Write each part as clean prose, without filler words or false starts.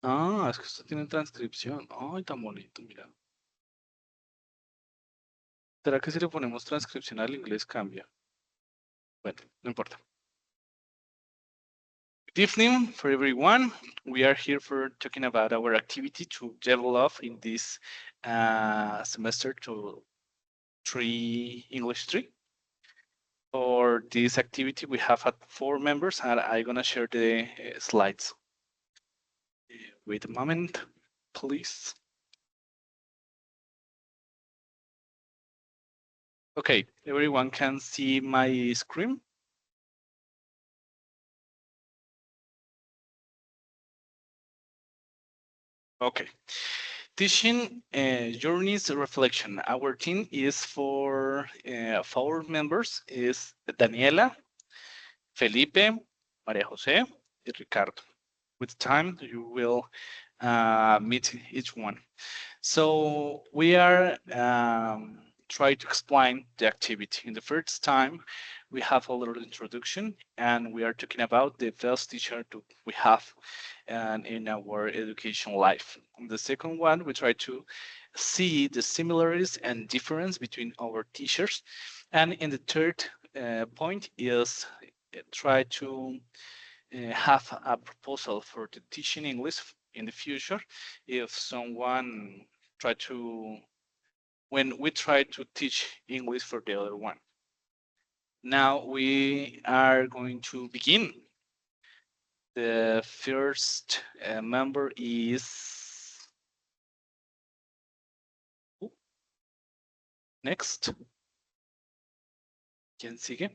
Ah, es que esto tiene transcripción. Ay, tan bonito, mira. ¿Será que si le ponemos transcripción al inglés cambia? Bueno, no importa. Good evening for everyone. We are here for talking about our activity to develop in this semester to English 3. For this activity, we have 4 members, and I'm gonna share the slides. Wait a moment, please. Okay, everyone can see my screen? Okay. Teaching journeys reflection. Our team is for 4 members, is Daniela, Felipe, Maria Jose, and Ricardo. With time, you will meet each one. So we are trying to explain the activity. In the first time, we have a little introduction, and we are talking about the best teacher we have in our education life. In the second one, we try to see the similarities and difference between our teachers. And in the third point is try to have a proposal for the teaching English in the future if someone try to when we try to teach English for the other one. Now we are going to begin. The first member is next. ¿Quién sigue?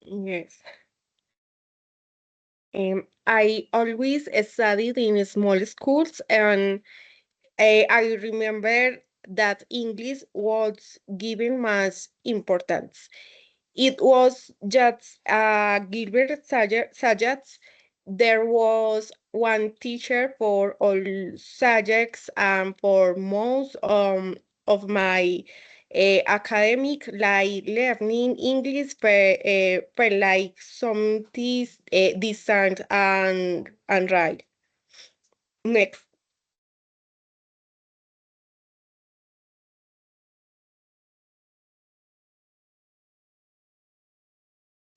Yes. I always studied in small schools, and I remember that English was given much importance. It was just Gilbert subjects. There was one teacher for all subjects, and for most of my academic like learning English for like some distant and right. Next.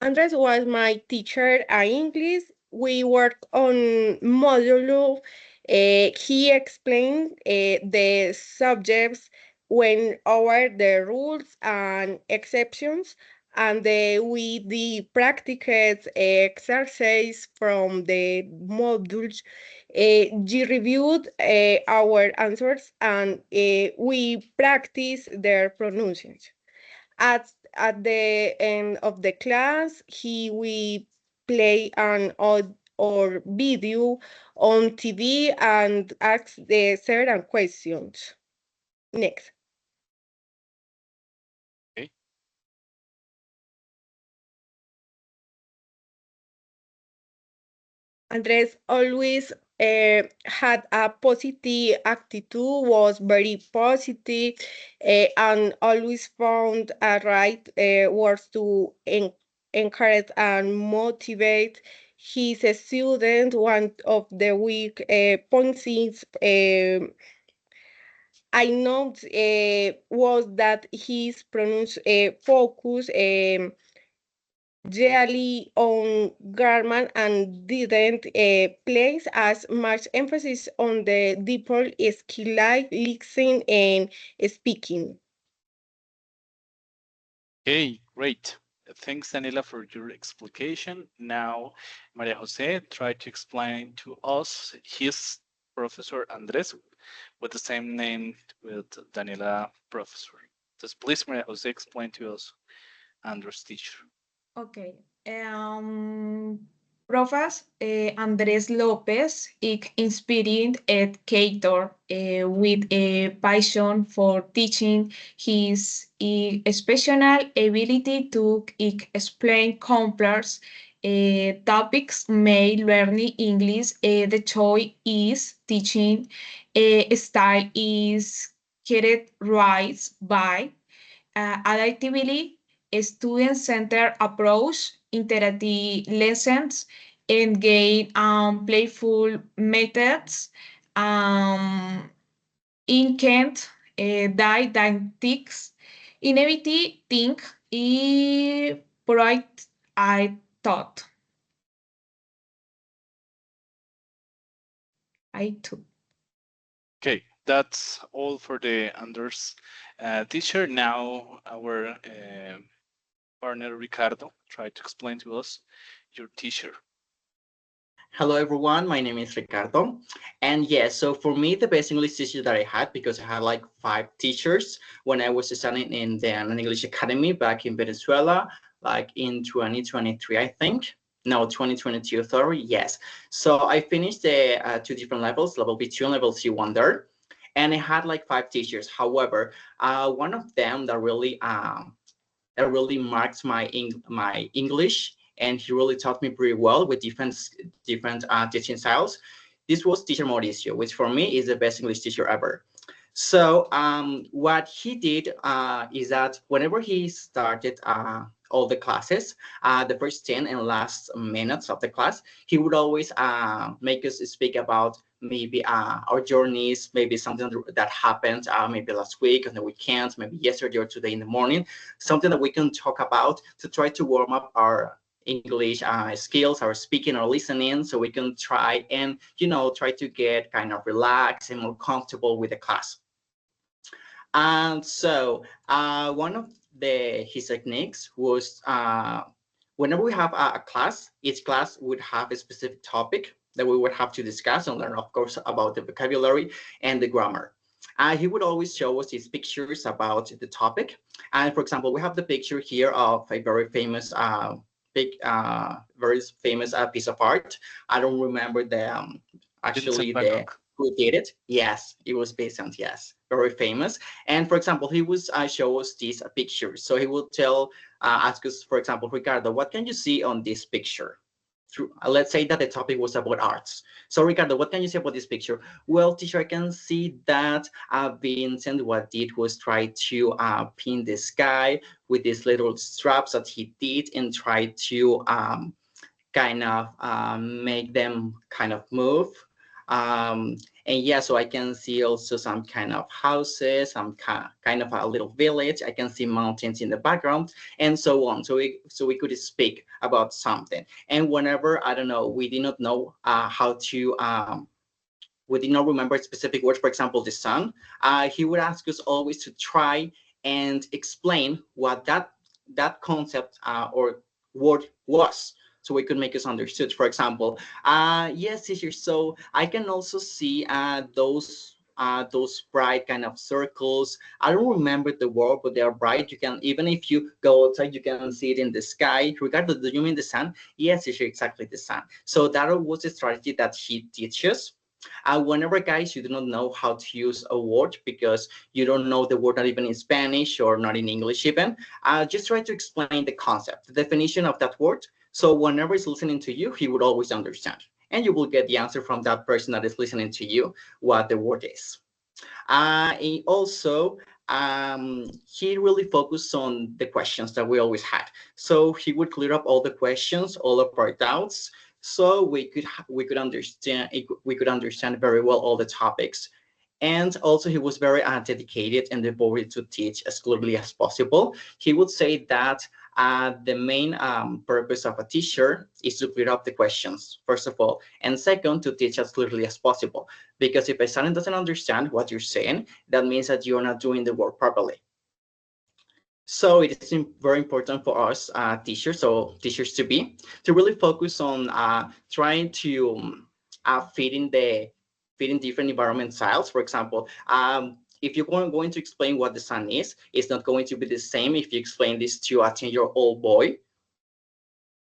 Andres was my teacher at English. We worked on modulo. He explained the subjects, went over the rules and exceptions, and we did practical exercise from the modules. He reviewed our answers, and we practiced their pronunciation. At the end of the class, he will play an odd or video on TV and ask the certain questions. Next. Okay. Andres always had a positive attitude, was very positive, and always found a right words to encourage and motivate his student. One of the weak points is I know was that his focus generally on grammar and didn't place as much emphasis on the deeper skill like listening and speaking. Okay, great. Thanks, Daniela, for your explication. Now, Maria Jose, try to explain to us his professor Andres with the same name with Daniela professor. Just please, Maria Jose, explain to us Andres teacher. Okay. Profas Andrés López is inspiring educator with a passion for teaching. His exceptional ability to explain complex topics made learning English. The choice is teaching style is characterized by adaptability, student-centered approach, interactive lessons, engage playful methods, intent, didactics, innovative think, bright I thought. I too. Okay, that's all for the Anders teacher. Now our partner Ricardo try to explain to us your teacher. Hello everyone, my name is Ricardo. And yes, so for me, the best English teacher that I had, because I had like 5 teachers when I was studying in an English academy back in Venezuela, like in 2023, I think. No, 2022, sorry, yes. So I finished the 2 different levels, level B2 and level C1 there. And I had like 5 teachers. However, one of them that really marks my English, and he really taught me pretty well with different teaching styles. This was teacher Mauricio, which for me is the best English teacher ever. So what he did is that whenever he started all the classes, the first 10 and last minutes of the class, he would always make us speak about maybe our journeys, maybe something that happened maybe last week on the weekend, maybe yesterday or today in the morning, something that we can talk about to try to warm up our English skills, our speaking or listening, so we can try and, try to get kind of relaxed and more comfortable with the class. And so one of his techniques was whenever we have a class, each class would have a specific topic that we would have to discuss and learn, of course, about the vocabulary and the grammar. He would always show us these pictures about the topic. And for example, we have the picture here of a very famous piece of art. I don't remember who did it. Yes, it was Vincent. Yes, very famous. And for example, he was show us these pictures. So he would ask us, for example, Ricardo, what can you see on this picture? Let's say that the topic was about arts. So Ricardo, what can you say about this picture? Well, teacher, I can see that Vincent, what did was try to pin this guy with these little straps that he did and try to kind of make them kind of move. And yeah, so I can see also some kind of houses, some kind of a little village. I can see mountains in the background and so on. So we could speak about something. And whenever, I don't know, we did not know how to, we did not remember specific words, for example, the sun, he would ask us always to try and explain what that concept or word was, so we could make us understood. For example, yes, teacher, so I can also see those bright kind of circles. I don't remember the word, but they are bright. You can, even if you go outside, you can see it in the sky. Ricardo, do you mean the sun? Yes, teacher, exactly the sun. So that was the strategy that he teaches. Whenever, guys, you do not know how to use a word because you don't know the word not even in Spanish or not in English even, just try to explain the concept, the definition of that word. So whenever he's listening to you, he would always understand. And you will get the answer from that person that is listening to you, what the word is. He also, he really focused on the questions that we always had. So he would clear up all the questions, all of our doubts, so we could understand very well all the topics. And also he was very dedicated and devoted to teach as clearly as possible. He would say that the main purpose of a teacher is to clear up the questions, first of all, and second, to teach as clearly as possible. Because if a student doesn't understand what you're saying, that means that you're not doing the work properly. So it is very important for us teachers, so teachers to really focus on trying to fit in different environment styles. For example, if you're going to explain what the sun is, it's not going to be the same if you explain this to a 10-year-old boy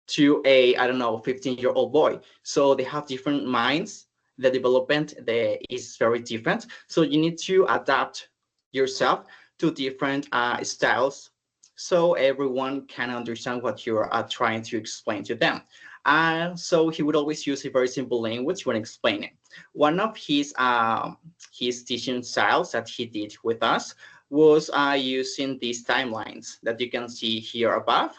to a, I don't know, 15-year-old boy. So they have different minds. The development is very different. So you need to adapt yourself to different styles so everyone can understand what you're trying to explain to them. So he would always use a very simple language when explaining. One of his teaching styles that he did with us was using these timelines that you can see here above.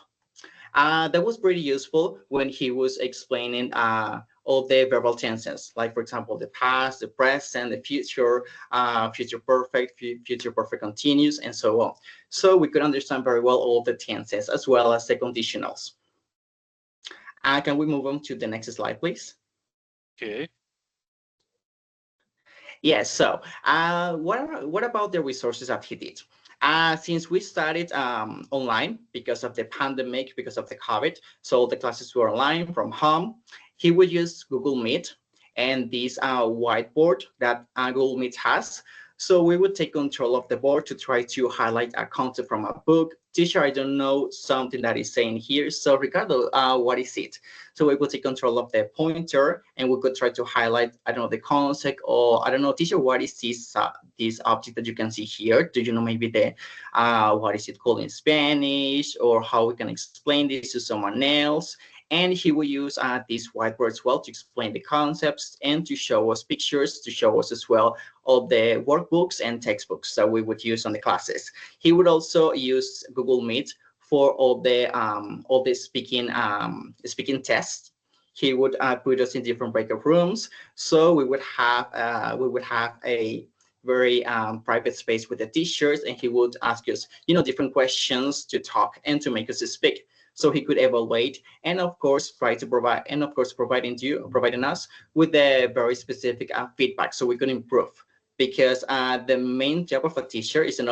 That was pretty useful when he was explaining all the verbal tenses, like for example, the past, the present, the future, future perfect, future perfect continuous, and so on. So we could understand very well all the tenses as well as the conditionals. Can we move on to the next slide, please? Okay. Yes. So, what about the resources that he did? Since we started online because of the pandemic, because of the COVID, so all the classes were online from home. He would use Google Meet and this whiteboard that Google Meet has. So we would take control of the board to try to highlight a concept from a book. Teacher, I don't know something that is saying here. So Ricardo, what is it? So we could take control of the pointer and we could try to highlight, I don't know, the concept, or I don't know, teacher, what is this object that you can see here? Do you know maybe the, what is it called in Spanish, or how we can explain this to someone else? And he will use this whiteboard as well to explain the concepts and to show us pictures, to show us as well all the workbooks and textbooks that we would use on the classes. He would also use Google Meet for all the speaking tests. He would put us in different breakout rooms, so we would have a very private space with the teachers, and he would ask us, different questions to talk and to make us speak. So he could evaluate and of course try to provide, and of course providing us with a very specific feedback so we could improve. Because the main job of a teacher is not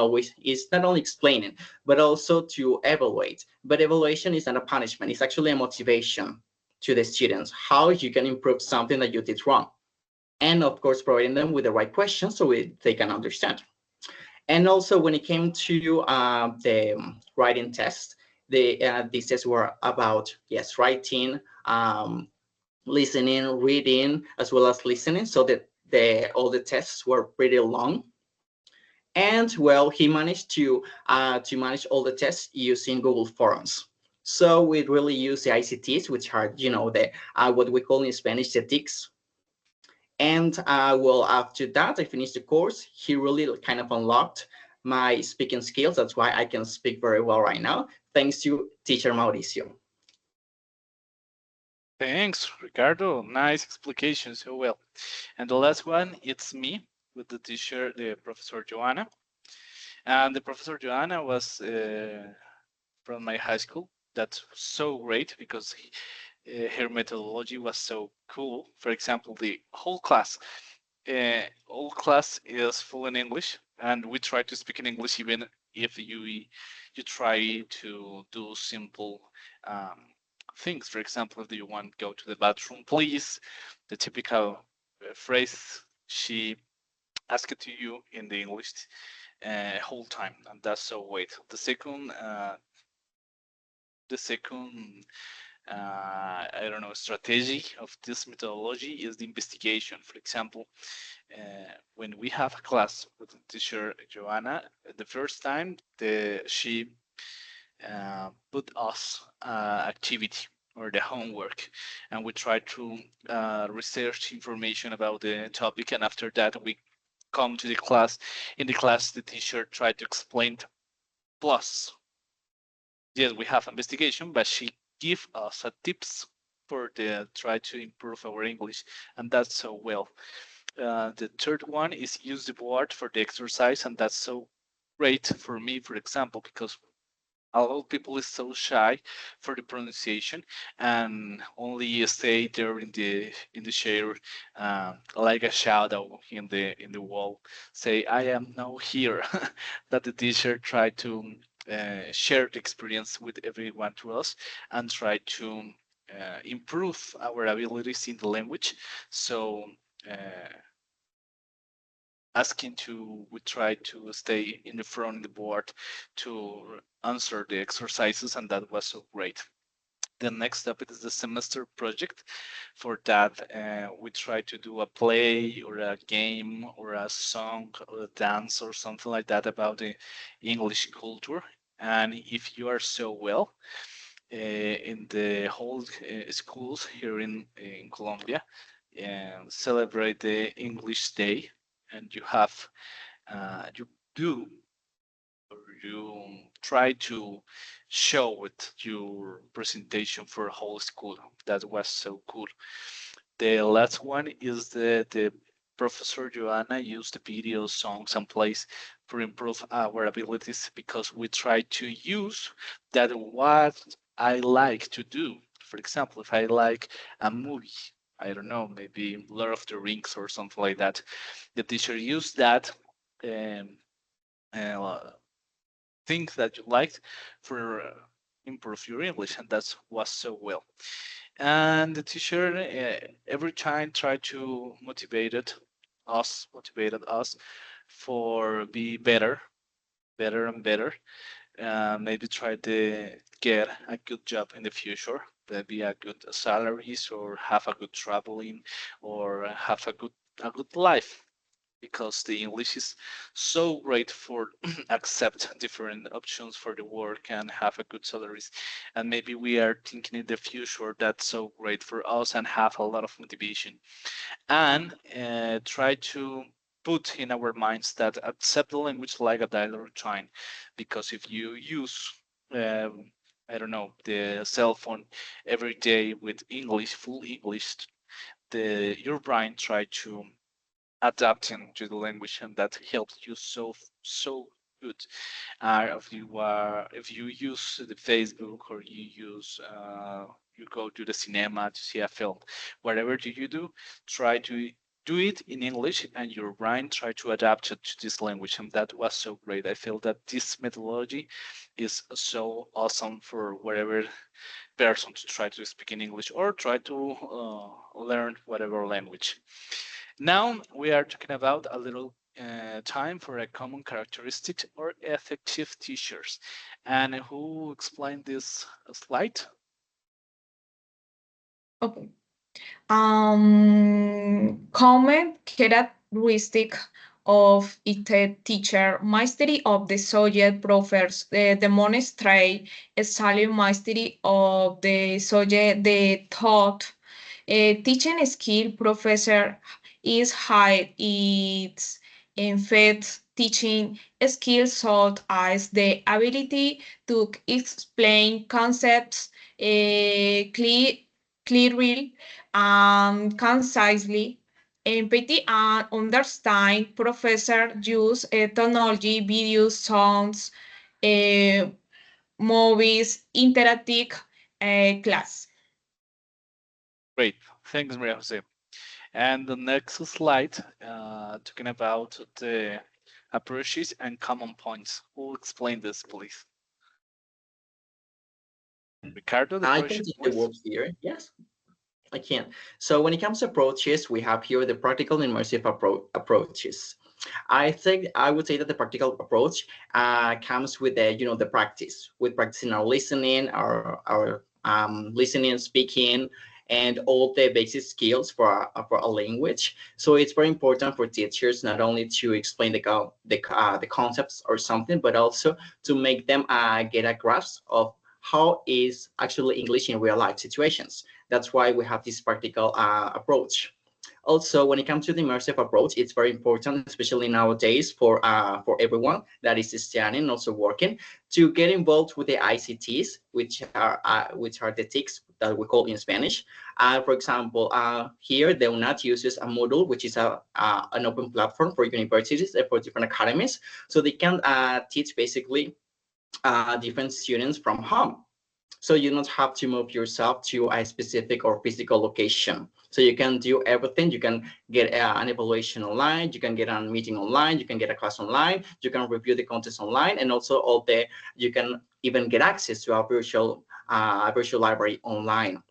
only explaining, but also to evaluate. But evaluation is not a punishment; it's actually a motivation to the students how you can improve something that you did wrong, and of course providing them with the right questions so they can understand. And also when it came to the writing test, these tests were about, yes, writing, listening, reading, as well as listening, so that all the tests were pretty long. And well, he managed to manage all the tests using Google Forms. So we really use the ICTs, which are, the what we call in Spanish the TICs. And well, after that, I finished the course. He really kind of unlocked my speaking skills. That's why I can speak very well right now, thanks to teacher Mauricio. Thanks, Ricardo. Nice explication. So well. And the last one, it's me with the teacher, the Professor Joanna. And the Professor Joanna was from my high school. That's so great because her methodology was so cool. For example, the whole class is full in English, and we try to speak in English even if you try to do simple things. For example, if you want to go to the bathroom, please, the typical phrase she asked it to you in the English whole time, and that's so great. The second I don't know, strategy of this methodology is the investigation. For example, when we have a class with the teacher Joanna, the first time she put us activity or the homework, and we try to research information about the topic, and after that we come to the class. In the class, the teacher tried to explain. Plus, yes, we have investigation, but she give us a tips for the try to improve our English, and that's so well. The third one is use the board for the exercise, and that's so great for me, for example, because a lot of people is so shy for the pronunciation and only stay there in the chair like a shadow in the wall, say I am now here. That the teacher try to share the experience with everyone to us and try to improve our abilities in the language. So asking to we try to stay in the front of the board to answer the exercises, and that was so great. The next step is the semester project. For that, we try to do a play or a game or a song or a dance or something like that about the English culture. And if you are so well in the whole schools here in Colombia, and celebrate the English Day, and you have you do or you try to showed your presentation for whole school. That was so cool. The last one is the Professor Joanna used the videos, songs, and plays to improve our abilities because we try to use that what I like to do. For example, if I like a movie, I don't know, maybe Lord of the Rings or something like that, the teacher used that um, uh, thing that you liked for improve your English, and that was so well. And the teacher every time tried to motivated us for be better, better and better. Maybe try to get a good job in the future, maybe a good salaries or have a good traveling or have a good life because the English is so great for accept different options for the work and have a good salaries. And maybe we are thinking in the future that's so great for us and have a lot of motivation. And try to put in our minds that accept the language like a daily routine. Because if you use I don't know, the cell phone every day with English, full English, the your brain try to adapting to the language, and that helps you so good. If you use the Facebook or you use you go to the cinema to see a film, whatever do you do, try to do it in English, and your brain try to adapt it to this language, and that was so great. I feel that this methodology is so awesome for whatever person to try to speak in English or try to learn whatever language. Now we are talking about a little time for a common characteristic or effective teachers. And who explained this slide? Okay. Common characteristic of a teacher, mastery of the subject proffers, demonstrate a solid mastery of the subject, the thought. A teaching skill professor is high. It's in fact teaching skills such as the ability to explain concepts clearly and concisely. Empathy and understand professor use technology, videos, songs, uh, movies, interactive class. Great, thanks, Maria Jose. And the next slide, talking about the approaches and common points. Who will explain this, please? Ricardo, the I approach, can take the please. word here. Yes, I can. So when it comes to approaches, we have here the practical and immersive approaches. I think I would say that the practical approach comes with the the practice, with practicing our listening, our listening, speaking, and all the basic skills for a language. So it's very important for teachers not only to explain the concepts or something, but also to make them get a grasp of how is actually English in real life situations. That's why we have this practical approach. Also, when it comes to the immersive approach, it's very important, especially nowadays for everyone that is studying and also working, to get involved with the ICTs, which are the TICs that we call in Spanish. For example, here the UNAT uses a Moodle, which is an open platform for universities and for different academies, so they can teach basically different students from home. So you don't have to move yourself to a specific or physical location. So you can do everything. You can get an evaluation online. You can get a meeting online. You can get a class online. You can review the contents online, and also you can even get access to a virtual library online.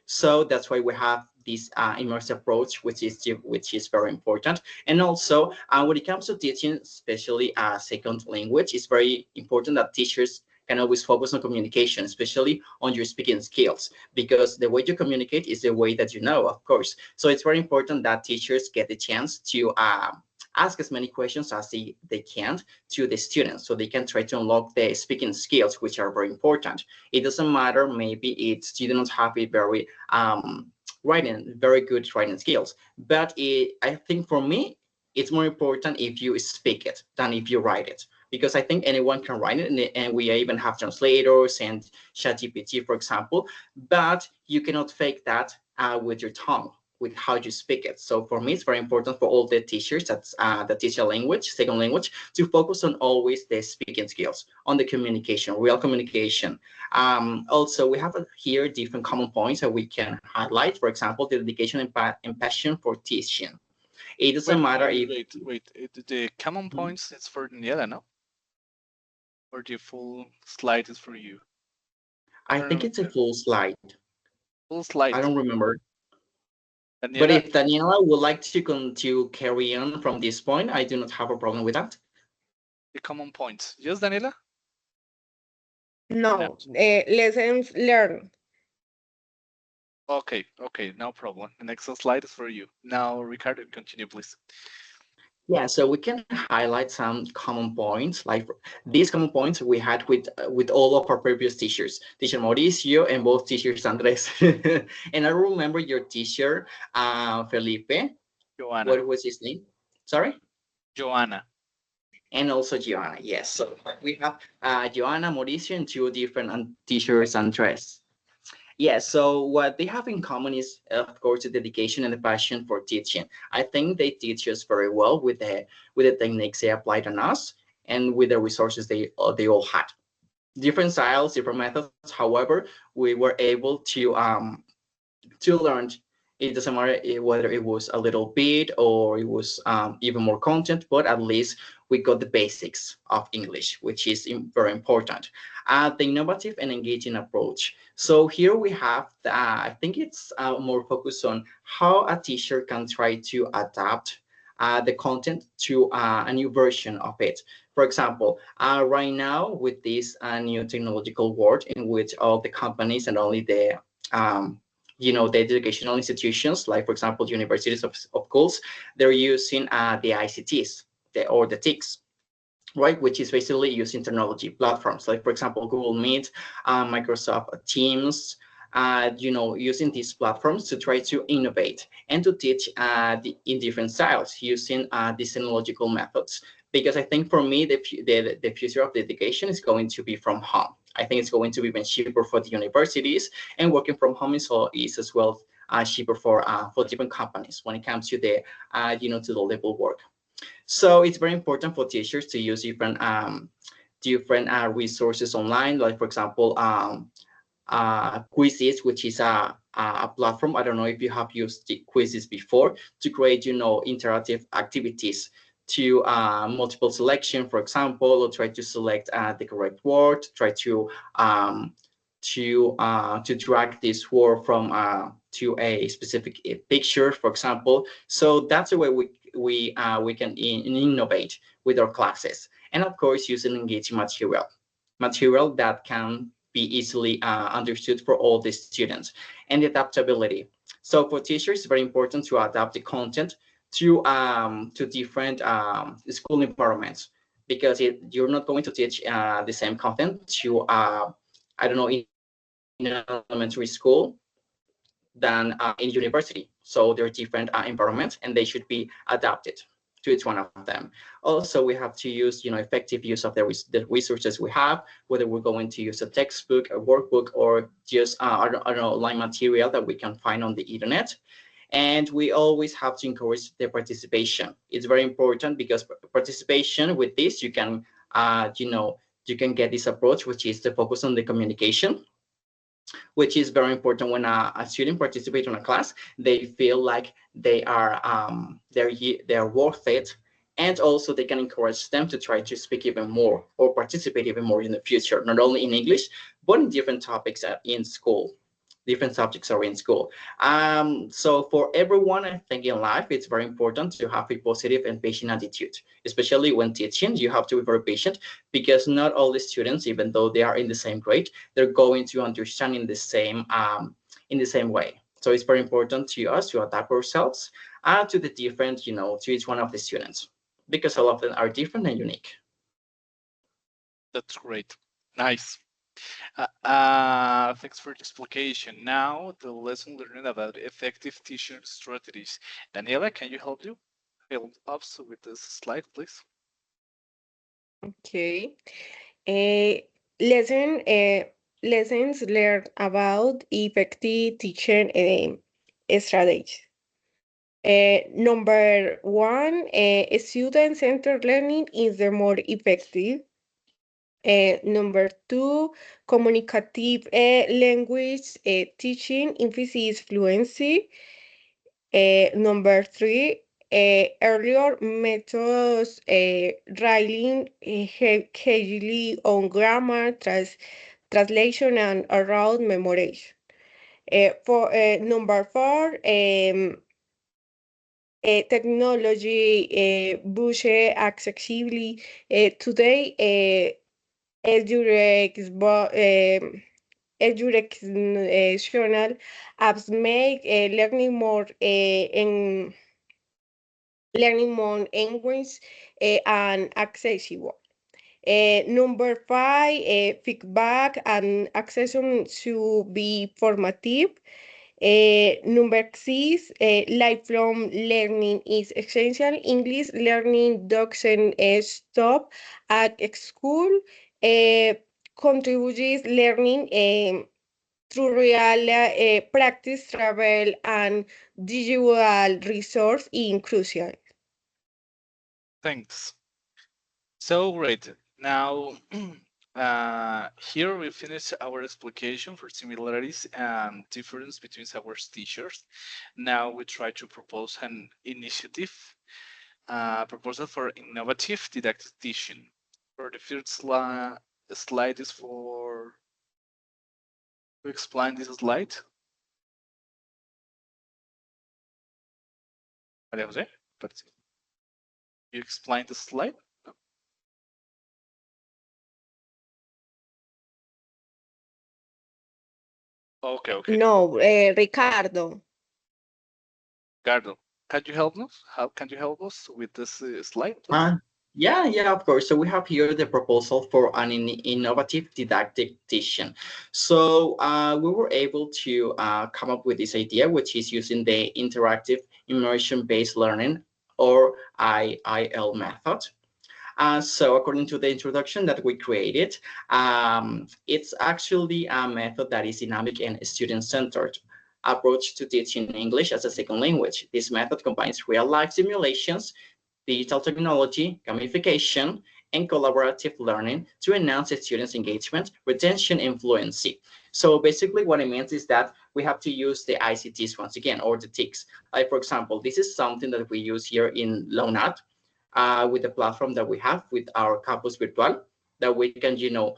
So that's why we have this immersive approach, which is very important. And also, when it comes to teaching, especially a second language, it's very important that teachers can always focus on communication, especially on your speaking skills, because the way you communicate is the way that you know, of course. So it's very important that teachers get the chance to ask as many questions as they can to the students, so they can try to unlock the speaking skills, which are very important. It doesn't matter, maybe it's you don't have a very good writing skills, but I think for me, it's more important if you speak it than if you write it, because I think anyone can write it, and we even have translators and ChatGPT, for example, but you cannot fake that with your tongue, with how you speak it. So for me, it's very important for all the teachers that teach a language, second language, to focus on always the speaking skills, on the communication, real communication. Also, we have here different common points that we can highlight. For example, the dedication and passion for teaching. It doesn't matter if Wait. The common points is for Daniela, no? Or the full slide is for you? I think it's a full slide. Full slide. I don't remember. Daniela, But if Daniela would like to carry on from this point, I do not have a problem with that. the common points. Yes, Daniela? No, lessons learned. Okay, no problem. The next slide is for you. Now, Ricardo, continue, please. Yeah, so we can highlight some common points, like these common points we had with all of our previous teachers, teacher Mauricio and both teachers Andres. And I remember your teacher, Felipe. Joanna. What was his name? Sorry? Joanna. And also Joanna, yes. So we have Joanna, Mauricio, and two different teachers, Andres. Yeah, so what they have in common is, of course, the dedication and the passion for teaching. I think they teach us very well with the techniques they applied on us and with the resources they all had. Different styles, different methods. However, we were able to learn. It doesn't matter whether it was a little bit or it was even more content, but at least we got the basics of English, which is very important. The innovative and engaging approach. So here we have, I think it's more focused on how a teacher can try to adapt the content to a new version of it. For example, right now with this new technological world in which all the companies and only the the educational institutions, like for example, universities of schools, they're using the ICTs or the TICs, right? Which is basically using technology platforms, like for example, Google Meet, Microsoft Teams, using these platforms to try to innovate and to teach in different styles using these technological methods. Because I think for me, the future of the education is going to be from home. I think it's going to be even cheaper for the universities, and working from home is as well cheaper for different companies when it comes to the to the level work. So it's very important for teachers to use different resources online, like for example, Quizzes, which is a platform. I don't know if you have used Quizzes before to create, interactive activities to multiple selection, for example, or try to select the correct word, try to drag this word from to a specific picture, for example. So that's the way we can innovate with our classes, and of course using engaging material that can be easily understood for all the students, and the adaptability. So for teachers, it's very important to adapt the content to different school environments, because you're not going to teach the same content to I don't know, in elementary school than in university. So they're different environments, and they should be adapted to each one of them. Also, we have to use, effective use of the resources we have, whether we're going to use a textbook, a workbook, or just I don't know, online material that we can find on the internet. And we always have to encourage the participation. It's very important, because participation with this, you can, you can get this approach, which is to focus on the communication, which is very important. When a student participates in a class, they feel like they are they're worth it, and also they can encourage them to try to speak even more or participate even more in the future, not only in English, but in different topics in school. Different subjects are in school. So for everyone, I think in life, it's very important to have a positive and patient attitude, especially when teaching. You have to be very patient, because not all the students, even though they are in the same grade, they're going to understand in the same way. So it's very important to us to adapt ourselves to the different, to each one of the students, because all of them are different and unique. That's great. Nice. Thanks for the explication. Now, the lesson learned about effective teaching strategies. Daniela, can you help us with this slide, please? Okay. Lesson lessons learned about effective teaching strategies. Number one, student-centered learning is the more effective. Number two, communicative language teaching emphasizes fluency. Number three, earlier methods relying heavily on grammar, translation, and around memorization. For number four, technology boosts accessibility. Today, educational apps make learning more engaging and accessible. Number five, feedback and accession should be formative. Number six, lifelong learning is essential. English learning doesn't stop at school. Uh, Contributes learning through real practice, travel, and digital resource in crucial. Thanks. So great. Now, here we finish our explication for similarities and difference between our teachers. Now we try to propose an initiative, proposal for innovative didactic teaching. For the first slide is for to explain this slide. Maria Jose, you explain the slide? Okay, okay. No, Ricardo. Ricardo, can you help us? How can you help us with this slide, please? Yeah, of course. So we have here the proposal for an innovative didactic teaching. So we were able to come up with this idea, which is using the interactive immersion-based learning, or IIL method. So according to the introduction that we created, it's actually a method that is dynamic and student-centered approach to teaching English as a second language. This method combines real-life simulations, digital technology, gamification, and collaborative learning to enhance the students' engagement, retention, and fluency. So basically what it means is that we have to use the ICTs once again, or the TICs. Like, for example, this is something that we use here in LONAT with the platform that we have with our Campus Virtual, that we can, do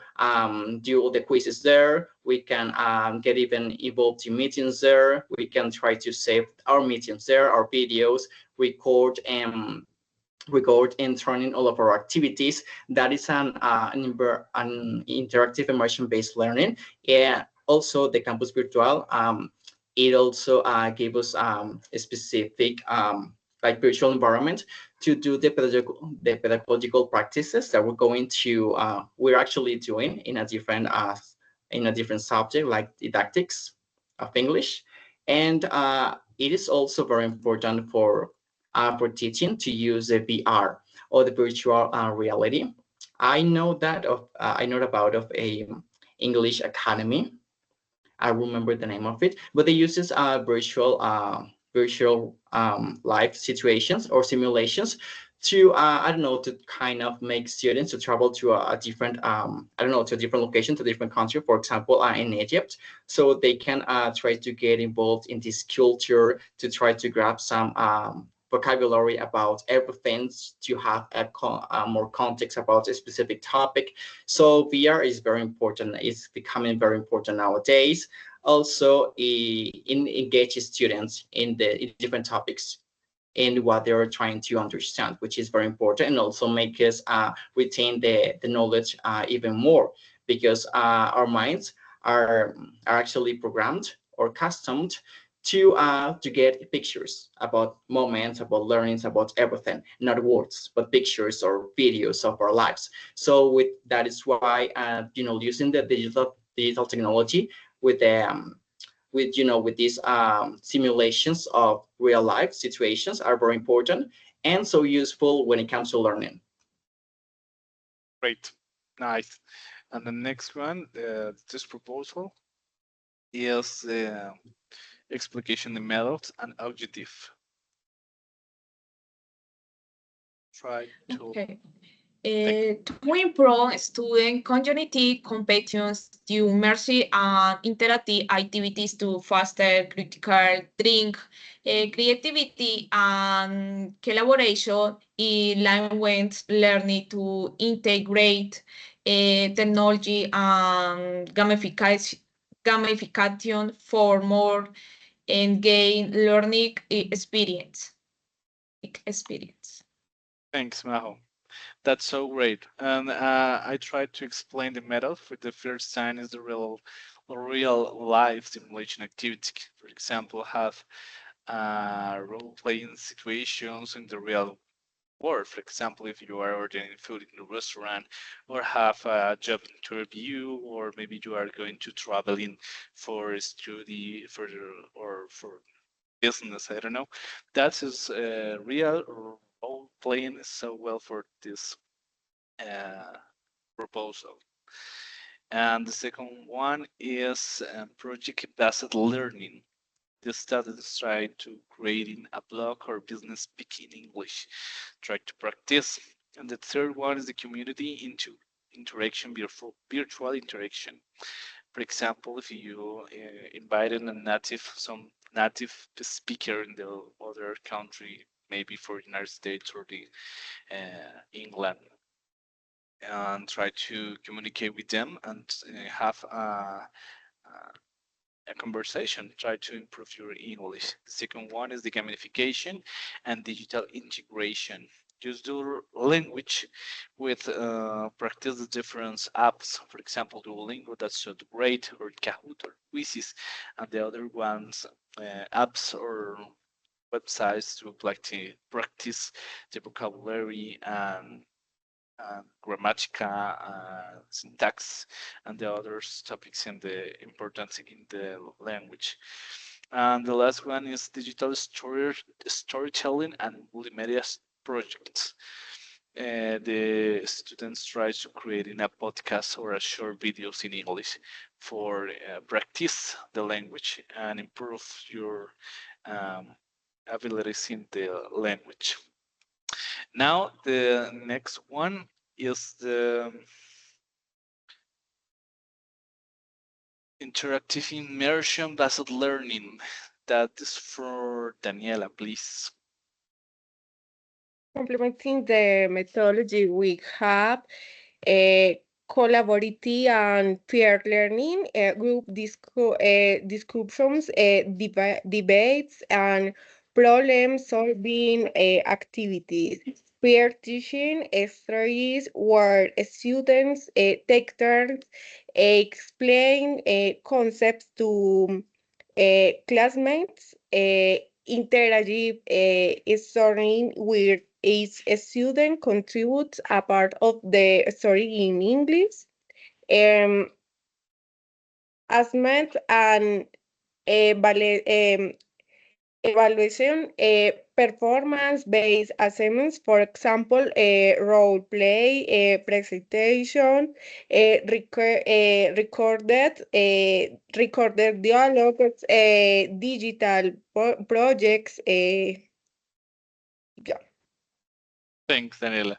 all the quizzes there. We can get even involved in meetings there. We can try to save our meetings there, our videos, record and turn in all of our activities. That is an interactive immersion-based learning. And also the Campus Virtual, it also gave us a specific like virtual environment to do the pedagogical practices that we're actually doing in a different subject, like didactics of English. And it is also very important for teaching to use the VR, or the virtual reality. I know about a English Academy. I remember the name of it, but they use this virtual live situations or simulations to I don't know, to kind of make students to travel to a different to a different location, to a different country, for example in Egypt, so they can try to get involved in this culture, to try to grab some vocabulary about everything, to have more context about a specific topic. So VR is very important. It's becoming very important nowadays. Also, engage students in different topics in what they're trying to understand, which is very important, and also make us retain the knowledge even more, because our minds are actually programmed or accustomed to get pictures about moments, about learnings, about everything, not words, but pictures or videos of our lives. So that is why using the digital technology with with these simulations of real life situations are very important and so useful when it comes to learning. Great, nice. And the next one, this proposal is explication the methods and objective. Try to Okay. To improve student cognitive competence, you immersive and interactive activities to foster critical think, creativity and collaboration in language learning to integrate technology and gamification for more engaged learning experience. Thanks, Maho. That's so great. And I tried to explain the method for the first time is the real life simulation activity. For example, have role-playing situations in the real world. For example, if you are ordering food in a restaurant, or have a job interview, or maybe you are going to traveling for a study for or for business. I don't know. That is real role playing so well for this proposal. And the second one is project-based learning. The studies try to creating a blog or business speaking English. Try to practice. And the third one is the community into interaction, virtual interaction. For example, if you invited some native speaker in the other country, maybe for United States or the England, and try to communicate with them and have a conversation, try to improve your English. The second one is the gamification and digital integration. Use the language with practice the different apps. For example, Duolingo, that's so great, or Kahoot or Quizzes, and the other ones, apps or websites to practice the vocabulary and grammatica, syntax, and the other topics in the importance in the language. And the last one is digital storytelling and multimedia projects. The students try to create a podcast or a short videos in English for practice the language and improve your abilities in the language. Now the next one is the interactive immersion based learning. That is for Daniela, please. Complementing the methodology, we have collaborative and peer learning, group discussions, debates, and problem-solving activities. Peer teaching strategies where students take turns explain concepts to classmates, interactive storying where each student contributes a part of the story in English. Um, Assessment and evaluation, performance-based assessments, for example, role play, presentation, recorded dialogues, digital projects. Yeah. Thanks, Daniela.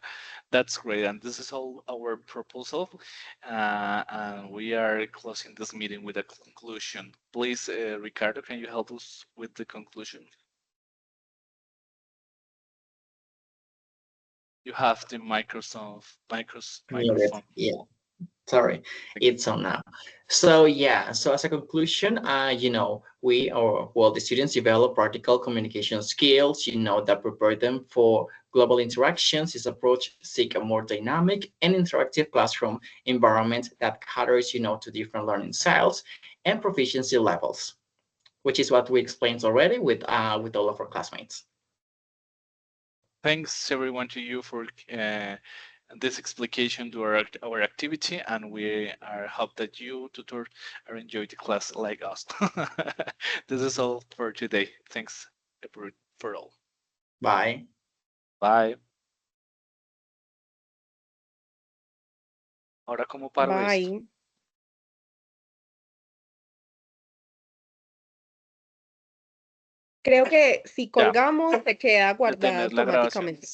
That's great. And this is all our proposal. And we are closing this meeting with a conclusion. Please, Ricardo, can you help us with the conclusion? You have the microphone. Yeah. Sorry, it's on now. So yeah, so as a conclusion, the students develop practical communication skills, that prepare them for global interactions. This approach seek a more dynamic and interactive classroom environment that caters, to different learning styles and proficiency levels, which is what we explained already with all of our classmates. Thanks everyone to you for this explication to our activity, and we are hope that you tutor are enjoy the class like us. This is all for today. Thanks for all. Bye. Bye. Ahora, ¿cómo paro esto? Bye. Creo que si colgamos se queda guardada Detener la grabación. automáticamente.